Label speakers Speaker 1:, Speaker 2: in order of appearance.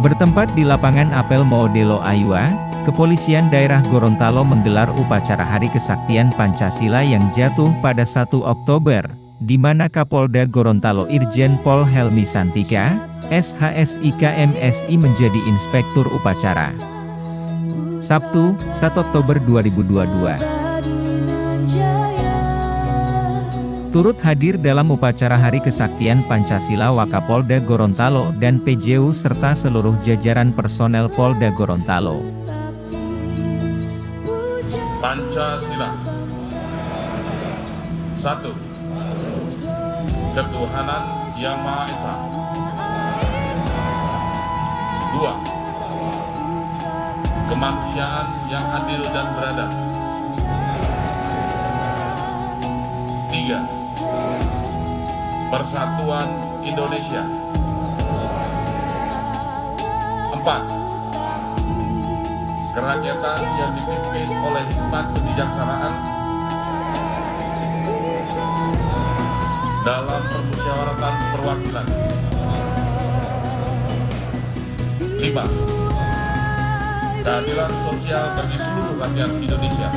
Speaker 1: Bertempat di lapangan Apel Modelo Ayua, Kepolisian Daerah Gorontalo menggelar upacara Hari Kesaktian Pancasila yang jatuh pada 1 Oktober, di mana Kapolda Gorontalo Irjen Pol Helmi Santika, SHSIK MSI menjadi inspektur upacara. Sabtu, 1 Oktober 2022. Turut hadir dalam upacara Hari Kesaktian Pancasila Wakapolda Gorontalo dan PJU serta seluruh jajaran personel Polda Gorontalo.
Speaker 2: Pancasila. 1. Ketuhanan Yang Maha Esa. 2. Kemanusiaan yang adil dan beradab. 3. Persatuan Indonesia. 4. Kerakyatan yang dipimpin oleh hikmat kebijaksanaan dalam permusyawaratan perwakilan. 5. Keadilan sosial bagi seluruh rakyat Indonesia.